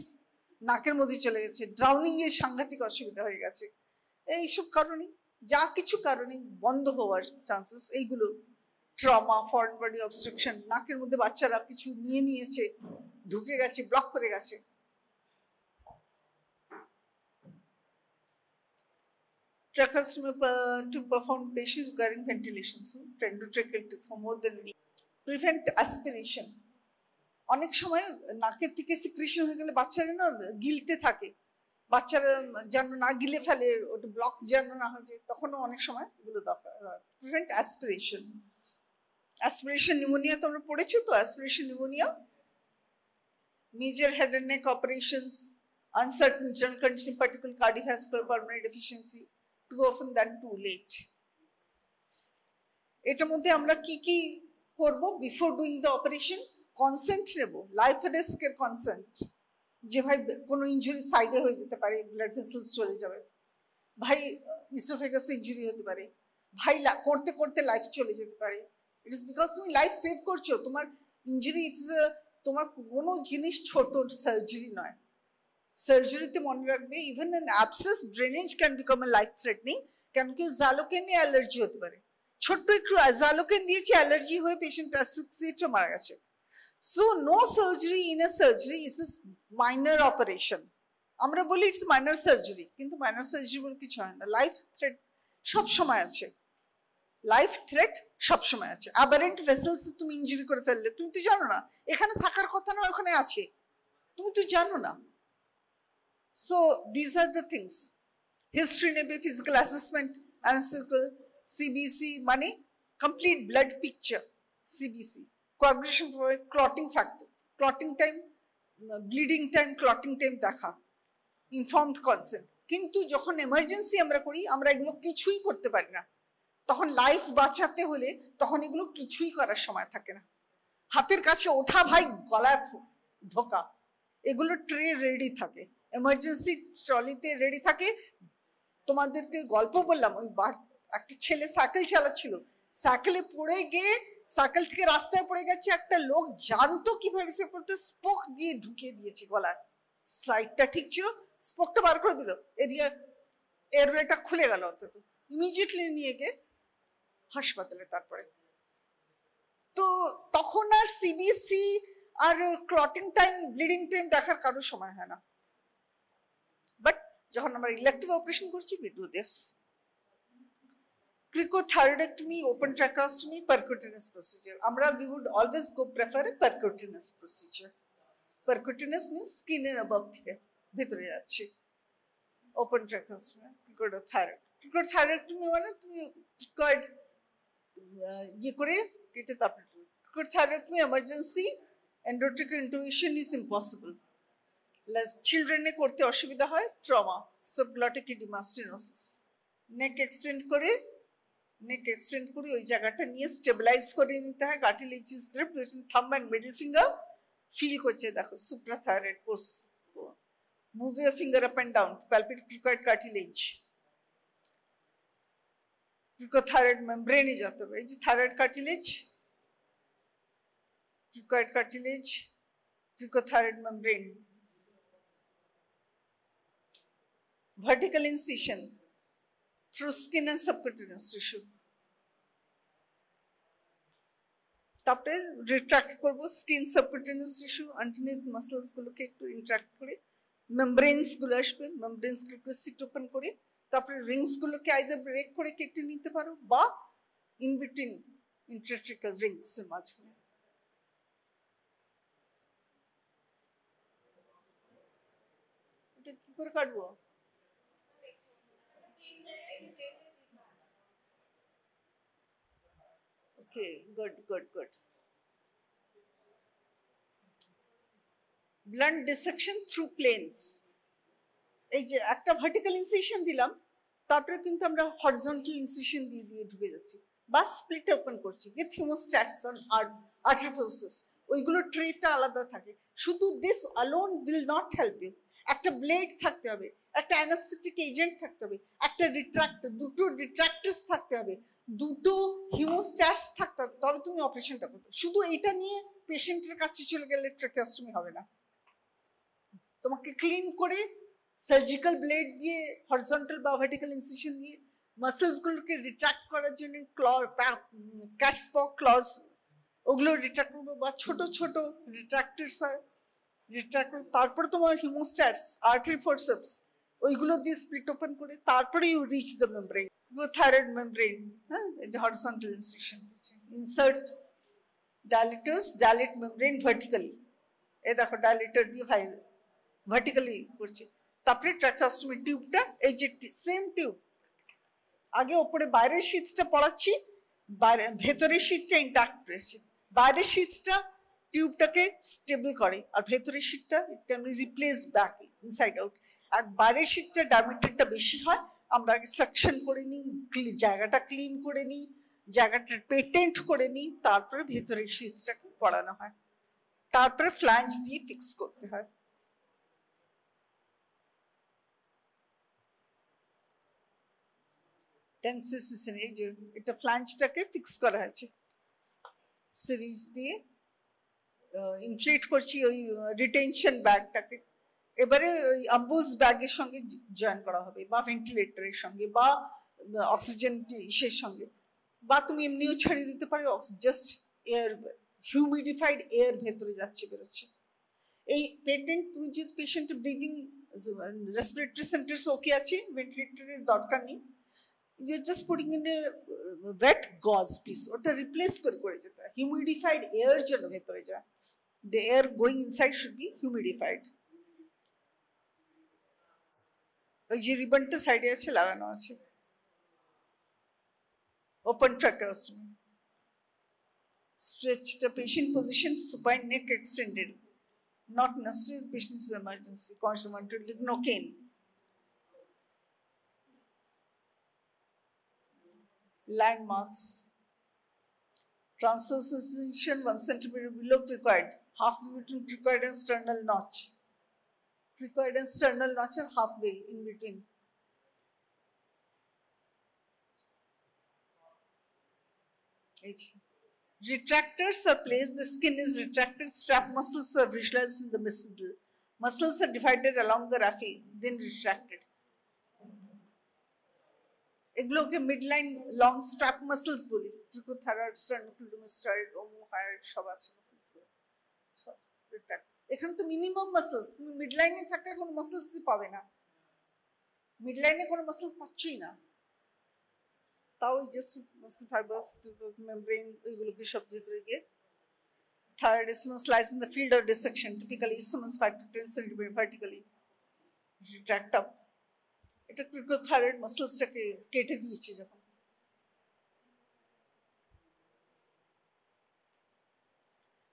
নাকের মধ্যে চলে গেছে, ড্রাউনিং এর সাংঘাতিক অসুবিধা হয়ে গেছে, এইসব কারণে যা কিছু কারণে বন্ধ হওয়ার চান্সেস এইগুলো। ট্রমা, ফরেন বডি অবস্ট্রাকশন, নাকের মধ্যে বাচ্চারা কিছু নিয়ে নিয়েছে, ঢুকে গেছে, ব্লক করে গেছে। Tracheostomy to perform patient requiring ventilation through endotracheal tube for more than a week. Prevent aspiration. অনেক সময় নাকের থেকে সিক্রেশন হয়ে গেলে বাচ্চারা না গিলতে থাকে, বাচ্চারা যেন না গিলে ফেলে, ওটা ব্লক যেন না হয়ে যায়, তখনও অনেক সময় এগুলো দরকার। Prevent aspiration. অ্যাসপিরেশন নিউমোনিয়া তোমরা পড়েছো তো? Aspiration pneumonia, major head and neck operations, uncertain general condition, particular cardiovascular pulmonary deficiency, too often than too late. এটার মধ্যে আমরা কি কি করব? Before doing the operation consent নেব, লাইফ রিস্কের কনসেন্ট, যে ভাই কোনো ইনজুরি সাইডে হয়ে যেতে পারে, ব্লাড ভেসেলস চলে যাবে, ভাই ইসোফেগাস ইনজুরি হতে পারে, ভাই করতে করতে লাইফ চলে যেতে পারে। ইট ইজ বিকজ তুমি লাইফ সেভ করছো, তোমার ইনজুরি ইটস, তোমার কোনো জিনিস ছোট সার্জারি নয়। সার্জারিতে মনে রাখবে, even an abscess drainage can become a life threatening. কেন কি জালোকেনে অ্যালার্জি হতে পারে, ছোট্ট একটু জালোকেন দিয়েছে, অ্যালার্জি হয়ে পেশেন্ট অ্যাসফিক্সিয়েটে মারা গেছে। So no surgery in a surgery is a minor operation. আমরা বলি ইটস মাইনর সার্জারি, কিন্তু মাইনর সার্জারি বলে কিছু হয় না। লাইফ থ্রেট সবসময় আছে, লাইফ থ্রেট সবসময় আছে। অ্যাবারেন্ট ভেসেলস তুমি ইনজুরি করে ফেললে, তুমি তো জানো না এখানে থাকার কথা না, ওখানে আছে, তুমি তো জানো না। So these are the things. History নেবে, physical assessment, anesthetical, CBC মানে complete blood picture, CBC, coagulation for clotting factor, clotting time, bleeding time, clotting time দেখা, informed consent। কিন্তু যখন এমার্জেন্সি আমরা করি, আমরা এগুলো কিছুই করতে পারি না, তখন লাইফ বাঁচাতে হলে তখন এগুলো কিছুই করার সময় থাকে না। হাতের কাছে ওঠা ভাই, গলায় ঢোকা, এগুলো ট্রে রেডি থাকে, এমার্জেন্সি ট্রলিতে রেডি থাকে। তোমাদেরকে গল্প বললাম, ওই একটা ছেলে সাইকেল চালাচ্ছিল, সাইকেলে পড়ে গিয়ে সাইকেল থেকে রাস্তায় পড়ে গেছে, একটা লোক জানতো কিভাবে সে করতে, স্পোক দিয়ে ঢুকিয়ে দিয়েছে গলায়, সাইডটা ঠিক ছিল, স্পোকটা বার করে দিল, এরিয়া এয়ারওয়েটা খুলে গেল, অন্তত ইমিডিয়েটলি নিয়ে গিয়ে হাসপাতালে। তারপরে তো তখন আর সিবিসি আর ক্লটিং টাইম, ব্লিডিং টাইম দেখার কারো সময় হয় না। বাট যখন আমরা ইলেকটিভ অপারেশন করছি, we do this. Cricothyroidectomy, open tracheostomy, percutaneous procedure. আমরা we would always go prefer a percutaneous procedure. Percutaneous means skin এর above থেকে ভিতরে যাচ্ছে। Open tracheostomy, cricothyroid. Cricothyroidectomy মানে তুমি cricoid ইয়ে করে কেটে তারপরে থাইরয়েডমি emergency endotracheal intubation is impossible. চিলড্রেনে করতে অসুবিধা হয় trauma, subglottic oedema, stenosis. Neck extend করে ওই জায়গাটা নিয়ে স্টেবিলাইজ করে নিতে হয়। Cartilage is gripped between thumb and middle finger. Feel করছে দেখো suprathyroid pores. Move your finger up and down to palpate cricoid cartilage. Cricothyroid membrane is jata hobe. Ei thyroid cartilage, cricoid cartilage, cricothyroid membrane. Vertical incision through skin and subcutaneous tissue. তারপরে retract করব skin, subcutaneous tissue, underneath muscles গুলোকে একটু ইন্ট্রাক্ট করে মেমব্রেনস গুলো আসবে, মেমব্রেনস গুলোকে seat open করে তারপরে রিংস গুলোকে আইদার ব্রেক করে কেটে নিতে পারো বা ইন বিটুইন ইন্ট্রাট্রিক্যাল রিংস এর মাঝখানে। এটা কি করে কাটবো? Okay, good good good. Blunt dissection through planes. এই যে একটা ভার্টিক্যাল ইনসিশন দিলাম, তারপরে কিন্তু আমরা হরিজন্টাল ইনসিশন দিয়ে দিয়ে ঢুকে যাচ্ছি বা স্প্লিট ওপেন করছি। যে থিমোস্ট্যাটস আর আর্টারিফোসিস ওইগুলো ট্রেটা আলাদা থাকে। শুধু this alone will not help you. একটা ব্লেড থাকতে হবে, একটা অ্যানাস্থেটিক এজেন্ট থাকতে হবে, একটা রিট্রাক্টর, দুটো রিট্রাক্টার্স থাকতে হবে, দুটো হিমোস্ট্যাটস থাকতে হবে, তবে তুমি অপারেশনটা করতে। শুধু এটা নিয়ে পেশেন্টের কাছে চলে গেলে ট্রাকিওস্টমি হবে না। তোমাকে ক্লিন করে সার্জিক্যাল ব্লেড দিয়ে হরিজন্টাল বা ভার্টিক্যাল ইনসিশন দিয়ে মাসলস গুলোকে রিট্রাক্ট করার জন্য ক্যাটস পক ক্লজ ওগুলো রিট্রাক্ট করবো, বা ছোট ছোট রিট্রাক্টার্স হয়, রিট্রাক্ট করে তারপরে তোমার হিমোস্ট্যাটস, আর্টারি ফোরসেপস ওইগুলো দিয়ে স্প্লিট ওপেন করে তারপরে you reach the membrane, thyroid membrane. হ্যাঁ, এই যে হরিজন্টাল ইনসিশন দিচ্ছে, insert dilators, dilate membrane vertically. এ দেখো ডাইলেটর দিয়ে ভার্টিক্যালি করছে। তারপরে ট্রাকিওস্টমি টিউবটা, এই যে সেম টিউব, আগে ওপরে বাইরের শীতটা পড়াচ্ছি, ভেতরের শীতটা ইন্টাক্ট রয়েছে। বাইরের শীতটা টিউবটাকে স্টেবল করে, আর ভেতরের শীতটা রিপ্লেস ব্যাক ইনসাইড আউট। আর বাইরের শীতটা ডায়ামিটারটা বেশি হয়, আমরা আগে সাকশন করে নিই, জায়গাটা ক্লিন করে নিই, জায়গাটা পেটেন্ট করে নিই, তারপরে ভেতরের শীতটাকে পড়ানো হয়, তারপরে ফ্ল্যাঞ্জ দিয়ে ফিক্স করতে হয়। টেন্সিসিসন, এই যে এটা ফ্ল্যাঞ্জটাকে ফিক্স করা হয়েছে সিরিজ দিয়ে, ইনফ্লেট করছি ওই রিটেনশন ব্যাগটাকে। এবারে ওই আম্বুজ ব্যাগের সঙ্গে জয়েন করা হবে, বা ভেন্টিলেটরের সঙ্গে, বা অক্সিজেন ইসের সঙ্গে, বা তুমি এমনিও ছেড়ে দিতে পারো, জাস্ট এয়ার, হিউমিডিফাইড এয়ার ভেতরে যাচ্ছে বেরোচ্ছে। এই পেটেন্ট, তুমি যদি পেশেন্টের ব্রিদিং রেসপিরেটরি সেন্টার্স ওকে আছে, ভেন্টিলেটরের দরকার নেই, you're just putting in a wet gauze piece, ওটা রিপ্লেস করে যেতে হয়। হিউমিডিফাইড এয়ার যেন ভেতরে যায়, the air going inside should be humidified। ওই যে রিবনটা সাইডে আছে লাগানো আছে। Open ট্রাকিওস্টমি, stretch the patient position, supine neck extended, not necessary the patient's emergency, consummate lignocaine। Landmarks, transverse incision 1 centimeter below cricoid, halfway between cricoid and sternal notch. Cricoid and sternal notch are halfway in between. Retractors are placed, the skin is retracted, strap muscles are visualized in the middle. Muscles are divided along the raphe, then retracted. এগুলোকে midline long strap muscles বলি, ট্রিকোথাইরয়েড, স্টার্নোক্লিডোমাস্টাইড, ওমোহাইড সব আছে muscles গুলো, সব retract. এখানে তো minimum muscles, তুমি মিডলাইনে থাকলে কোনো মাসলসই পাবে না, মিডলাইনে কোনো মাসলস পাচ্ছই না, তাও জাস্ট মাসল ফাইবার্স, মেমব্রেন ওইগুলোকে সব ভিতরে গিয়ে। Thyroid isthmus lies in the field of dissection, typically isthmus 5 to 10 centimeter vertically. Retract up. এটা ক্রিকোথাইরয়েড মাসলসটাকে কেটে দিয়েছে যখন,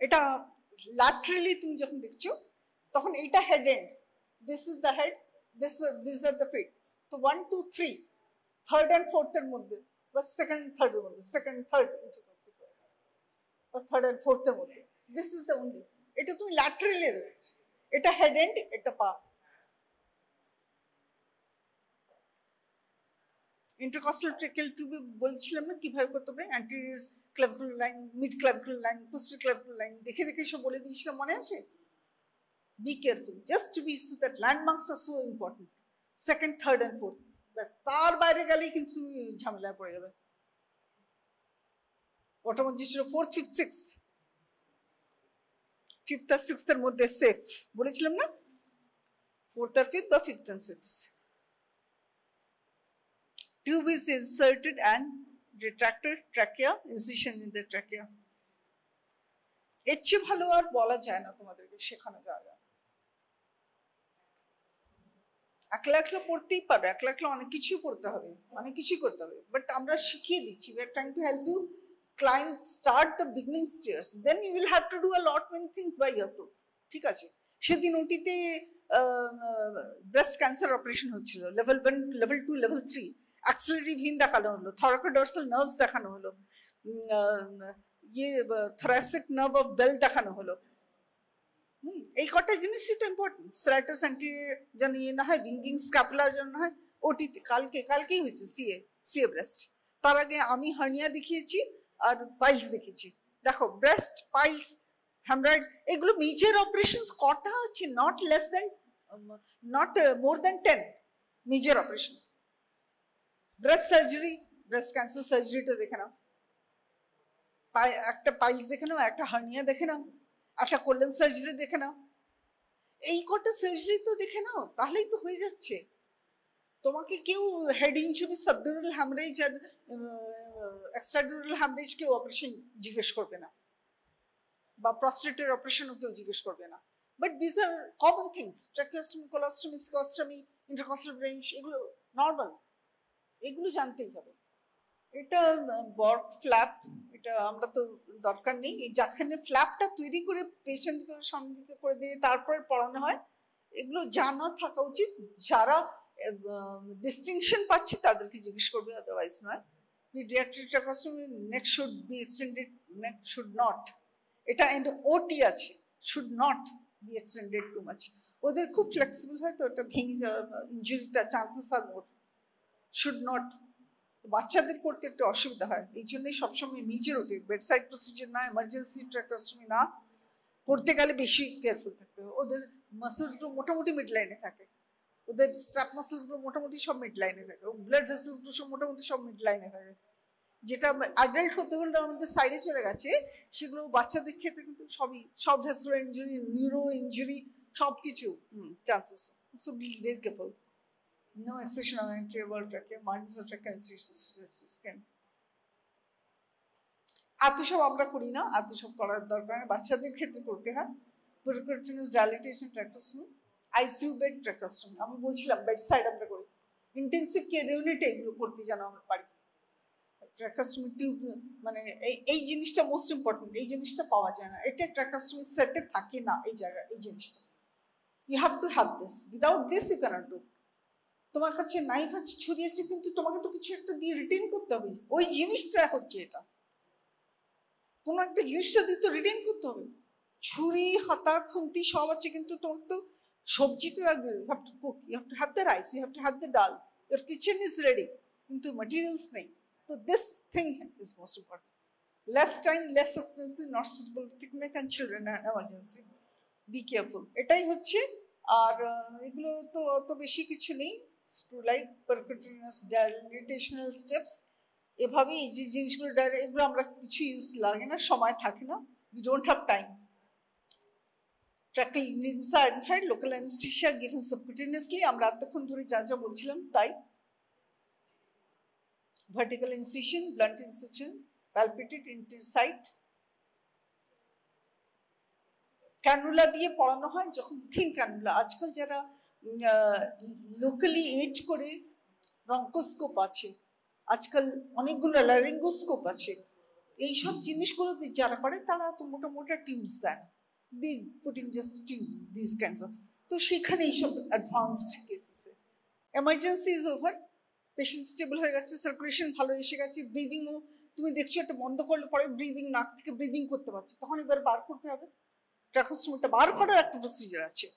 এটা ল্যাটারালি তুমি যখন দেখছো তখন এইটা head end, this is the head, this are the feet. তো 1 2 3 থার্ড অ্যান্ড ফোর্থের মধ্যে বা সেকেন্ড থার্ডের মধ্যে, সেকেন্ড থার্ড বা থার্ড অ্যান্ড ফোর্থের মধ্যে, দিস ইজ দ্য অনলি। এটা তুমি ল্যাটারালি দেখছো, এটা হেড এন্ড, এটা পা। ইন্টারকস্টাল ট্রেকিয়াল টিউবে বলছিলাম না কিভাবে করতে হবে, anterior clavicular line, mid clavicular line, posterior clavicular line দেখে দেখে সব বলে দিয়েছিলাম, মনে আছে? Be careful, just to be so that landmarks are so important, second third and fourth. ব্যাস, তার বাইরে গেলেই কিন্তু তুমি ঝামেলায় পড়ে যাবে। ওটার মধ্যে ছিল ফোর্থ ফিফথ সিক্সথ, ফিফথ আর সিক্সথের মধ্যে সেফ বলেছিলাম না, ফোর্থ আর ফিফথ বা fifth and sixth. Tube is inserted and retracted trachea, incision in the trachea. এর চেয়ে ভালো আর বলা যায় না, তোমাদেরকে শেখানো যায় না। একলা একলা পড়তেই পারো, একলা একলা অনেক কিছুই পড়তে হবে, অনেক কিছুই করতে হবে, বাট আমরা শিখিয়ে দিচ্ছি, we are trying to help you climb, start the beginning stairs, then you will have to do a lot many things by yourself, ঠিক আছে? সেদিন ওটিতে ব্রেস্ট ক্যান্সার অপারেশন হচ্ছিল, level 1, level 2, level 3, axillary vein দেখানো হলো, থরাকোডর্সাল nerves দেখানো হলো, thoracic nerve of bell দেখানো হলো। এই কটা জিনিসই তো ইম্পর্টেন্ট। সেরাটাস অ্যান্টিরিয়র যেন ইয়ে না হয়, উইঙ্গিং স্ক্যাপুলার যেন না হয়। ওটিতে কালকেই হয়েছে সিএ ব্রেস্ট। তার আগে আমি হার্নিয়া দেখিয়েছি আর পাইলস দেখিয়েছি। দেখো, ব্রেস্ট, পাইলস, হ্যামরয়েডস, এগুলো মেজর অপারেশনস কটা হচ্ছে? Not more than 10 major operations. Breast surgery, breast cancer সার্জারিটা দেখে নাও, একটা পাইলস দেখে নাও, একটা হার্নিয়া দেখে নাও, একটা কোলন সার্জারি দেখে নাও। এই কটা সার্জারি তো দেখে নাও, তাহলেই তো হয়ে যাচ্ছে। তোমাকে কেউ হেড ইনজুরি, সাবডুরাল হ্যামরেজ আর এক্সট্রাডুরাল হ্যামরেজ কেউ অপারেশন জিজ্ঞেস করবে না, বা প্রস্টেটের অপারেশনও কেউ জিজ্ঞেস করবে না। But this are common things, tracheostomy, colostomy, স্কোস্টমি, ইন্টারকস্টাল ব্রেঞ্চ, এগুলো নর্মাল, এগুলো জানতেই হবে। এটা বর্ড ফ্ল্যাপ, এটা আমরা তো দরকার নেই। যেখানে ফ্ল্যাপটা তৈরি করে পেশেন্টকে সামনে দিকে করে দিয়ে তারপরে পড়ানো হয়, এগুলো জানা থাকা উচিত। যারা ডিস্টিংশন পাচ্ছে তাদেরকে জিজ্ঞেস করবে, আদারওয়াইজ নয়। Paediatric tracheostomy, neck should be extended, neck should not. এটা ওটি আছে, should not be extended too much. ওদের খুব ফ্লেক্সিবল হয় তো ওটা ভেঙে যাওয়ার ইনজুরিটা chances are more. Should not. বাচ্চাদের করতে একটু অসুবিধা হয়, এই জন্যই সবসময় নিচের ওঠে, বেডসাইড প্রসিজার না, এমার্জেন্সি ট্রাকিওস্টমি না, করতে গেলে বেশি কেয়ারফুল থাকতে হবে। ওদের মাসেলসগুলো মোটামুটি মিড লাইনে থাকে, ওদের স্ট্র্যাপ মাসেলসগুলো মোটামুটি সব মিড লাইনে থাকে, ব্লাড ভেসেলসগুলো সব মোটামুটি সব মিড লাইনে থাকে। যেটা অ্যাডাল্ট হতে হলে আমাদের সাইডে চলে গেছে, সেগুলো বাচ্চাদের ক্ষেত্রে কিন্তু সব ভেসকুলার ইনজুরি, নিউরো ইনজুরি, সব কিছু chances. So be very careful. No excision of anterior wall trachea, margins of trachea skin. এত সব আমরা করি না, এত সব করার দরকার নেই, বাচ্চাদের ক্ষেত্রে করতে হয়। Percutaneous dilatation tracheostomy, ICU bed tracheostomy, আমি বলছিলাম বেড সাইড আমরা করি, ইন্টেন্সিভ কেয়ার ইউনিটে এগুলো করতে যেন আমরা পারি। ট্রাকিওস্টমি টিউব, মানে এই জিনিসটা মোস্ট ইম্পর্টেন্ট, এই জিনিসটা পাওয়া যায় না, এটা ট্রাকিওস্টমি সেটে থাকে না এই জায়গায়, এই জিনিসটা you have to have this, without this you cannot do. তোমার কাছে নাইফ আছে, ছুরি আছে, কিন্তু তোমাকে তো কিছু একটা দিয়ে রিটেন করতে হবে, ওই জিনিসটা হচ্ছে এটা, কোনো একটা জিনিসটা দিয়ে তো রিটেন করতে হবে। ছুরি, হাতা, খুন্তি সব আছে, কিন্তু তোমাকে তো সবজিটা লাগবে, you have to cook, you have to have the rice, you have to have the dal, your kitchen is ready, কিন্তু ম্যাটেরিয়ালস নেই। তো this thing is most important. Less time, less expensive, not suitable to thick neck and children emergency. Be careful, এটাই হচ্ছে। আর এগুলো তো অত বেশি কিছু নেই, like percutaneous dilatational steps, এভাবে এই যে জিনিসগুলো এগুলো আমরা কিছু ইউজ লাগে না, সময় থাকে না, we don't have time. Tracheal limbs are identified, local anesthesia given subcutaneously, আমরা এতক্ষণ ধরে যা যা বলছিলাম তাই। Vertical incision, blunt incision, palpated intersite. Cannula দিয়ে পড়ানো হয় যখন থিন ক্যানুলা। আজকাল যারা লোকালি এড করে, ব্রঙ্কোস্কোপ আছে, আজকাল অনেকগুলো ল্যারিঙ্গোস্কোপ আছে, এইসব জিনিসগুলো যারা করে তারা তো মোটা মোটা টিউবস দেন, the putting just tube this kinds of. তো সেখানে এইসব অ্যাডভান্সড কেসেসে emergency is over, patient stable হয়ে গেছে, সার্কুলেশন ভালো এসে গেছে, ব্রিদিংও তুমি দেখছো একটা বন্ধ করলে পরে ব্রিদিং, নাক থেকে ব্রিদিং করতে পারছে, তখন এবার বার করতে হবে। ট্রাকোস্টোমিটা বার করার একটা প্রসিজার আছে,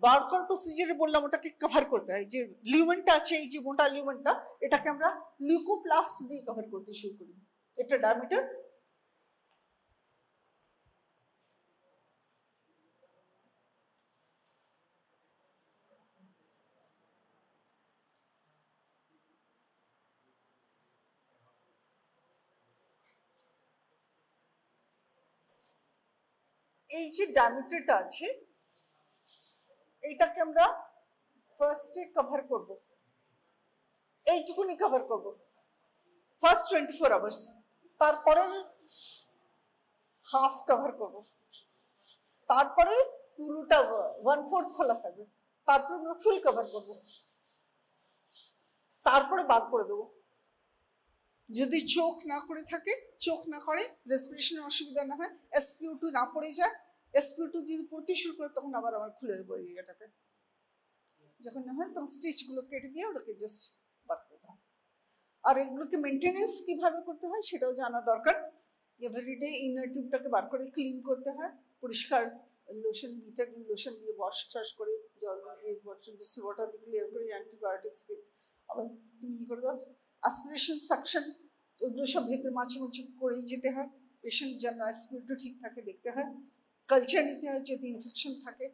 বার করার প্রসিজারে বললাম ওটাকে কভার করতে হয়। যে লিউমেন্টটা আছে, এই যে মোটা লিউমেন্টটা, এটাকে আমরা লিউকোপ্লাস্ট দিয়ে কভার করতে শুরু করি। এটা ডায়ামিটার এই যে ডায়ামিটারটা আছে এইটাকে আমরা ফার্স্টে কভার করব, এইটুকুনি কভার করব ফার্স্ট 24 আওয়ার্স, তারপরে হাফ কভার করব, তারপরে পুরোটা 1/4 খোলা থাকবে, তারপরে আমরা ফুল কভার করব, তারপরে বার করে দেবো। যদি চোখ না করে থাকে, চোখ না করে, রেসপিরেশনের অসুবিধা না হয়, SpO2 না পড়ে যায়, SpO2 যদি পড়তে শুরু করে তখন আবার খুলে দেবো এরিয়াটাকে। যখন না হয় তখন স্টিচগুলো কেটে দিয়ে ওটাকে জাস্ট বার করতে হয়। আর এগুলোকে মেনটেনেন্স কিভাবে করতে হয় সেটাও জানা দরকার। এভরিডে ইনার টিউবটাকে বার করে ক্লিন করতে হয়, পরিষ্কার লোশন, ভিটামিন লোশন দিয়ে ওয়াশ করে, জল দিয়ে ওয়াটার দিয়ে ক্লিয়ার করে, অ্যান্টিবায়োটিক্স দিয়ে আবার তুমি কী করে দাও, অ্যাসপিরেশন, সাকশন, ওইগুলো সব ভেতরে মাঝে মাঝে করেই যেতে হয়। পেশেন্ট যেন SpO2 ঠিক থাকে দেখতে হয়, কালচার নিতে হয় যদি ইনফেকশন থাকে।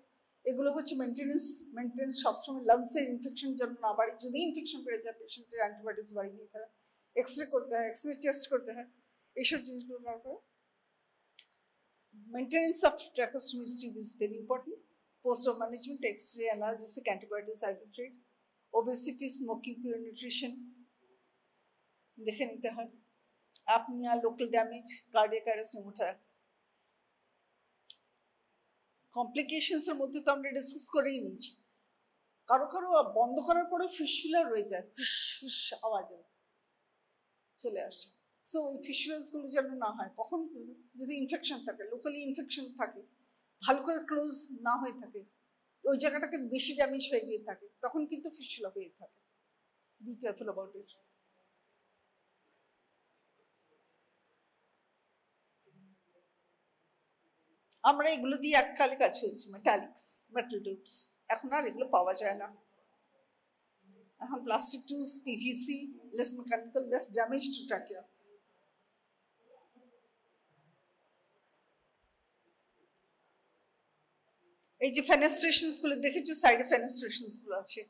এগুলো হচ্ছে মেনটেনেন্স সবসময়। লাংসের ইনফেকশন যেন না বাড়ে, যদি ইনফেকশন বেড়ে যায় পেশেন্টের অ্যান্টিবায়োটিক্স বাড়িয়ে দিতে হয়, এক্সরে করতে হয়, এক্সরে টেস্ট করতে হয়, এইসব জিনিসগুলো করার পরে maintenance of tracheostomy tube is very important. Post-op management, X-ray, analgesic, antibiotics, IV fluid, obesity, smoking, poor nutrition, দেখে নিতে হয়, apnea, local damage, cardiac arrest, pneumothorax. Complications এর মধ্যে তো আমরা ডিসকাস করেই নিয়েছি। কারো কারো বন্ধ করার পরে ফিস্টুলা রয়ে যায়, ফিস আওয়াজ চলে আসে। সো ওই ফিস্টুলাসগুলো যেন না হয়, কখন যদি ইনফেকশন থাকে, লোকালি ইনফেকশন থাকে, ভালো করে ক্লোজ না হয়ে থাকে, ওই জায়গাটাকে বেশি ড্যামেজ হয়ে গিয়ে থাকে, তখন কিন্তু ফিস্টুলা হয়ে থাকে। Be careful about it. আমরা এগুলো দিয়ে এককালে কাজ চলছি, মেটালিক্স, মেটাল টিউবস, এখন আর এগুলো পাওয়া যায় না। এখন plastic tubes, PVC, less mechanical, less damage to trachea. এই যে ফেনেস্ট্রেশনস গুলো দেখেছো, সাইডে ফেনেস্ট্রেশনস গুলো আছে,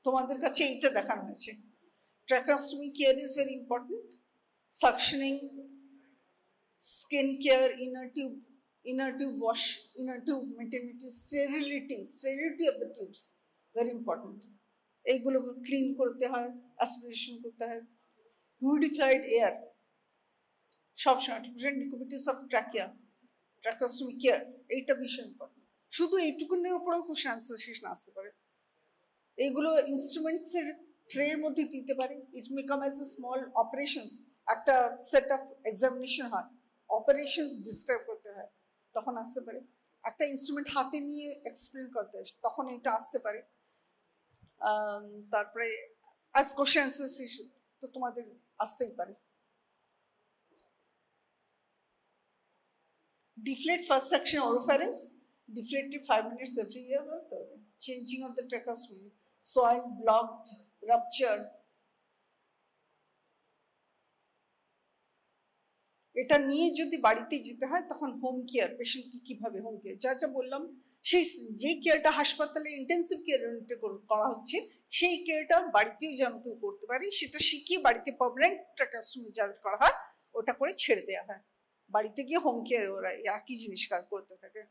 তোমাদের কাছে এইটা দেখানো হয়েছে। Tracheostomy care is very important. Suctioning, skin care, inner tube wash, inner tube maintenance, sterility of the tubes, very important. এইগুলোকে ক্লিন করতে হয়, অ্যাসপিরেশন করতে হয়, humidified air, সবসময় prevent decubitus of trachea, tracheostomy care, এইটা ভীষণ ইম্পর্টেন্ট। শুধু এইটুকুনের উপরেও কোশ্চেন আনসার আসতে পারে। এইগুলো ইনস্ট্রুমেন্টসের ট্রের মধ্যে দিতে পারে। It may come as a small operations, একটা সেট অফ এক্সামিনেশন হয়, অপারেশনস ডিসক্রাইব করতে হয়, তখন আসতে পারে। একটা ইনস্ট্রুমেন্ট হাতে নিয়ে এক্সপ্লেন করতে হয়, তখন এটা আসতে পারে। তারপরে অ্যাজ কোশ্চেন আনসার তো তোমাদের আসতেই পারে। Deflate first section oropharynx, deflate 5 minutes every year. Changing of the tracheostomy, soil blocked, ruptured. এটা নিয়ে যদি বাড়িতে যেতে হয় তখন হোম কেয়ার, পেশেন্টকে কিভাবে হোম কেয়ার, যা যা বললাম, সেই যে কেয়ারটা হাসপাতালে ইন্টেন্সিভ কেয়ার ইউনিটে করা হচ্ছে, সেই কেয়ারটা বাড়িতেও যেন কেউ করতে পারে, সেটা শিখিয়ে বাড়িতে পার্মানেন্ট ট্রাকেওস্টোমি যা করা হয় ওটা করে ছেড়ে দেওয়া হয়। বাড়িতে গিয়ে হোম কেয়ার ওরা একই জিনিস কাজ করতে থাকে।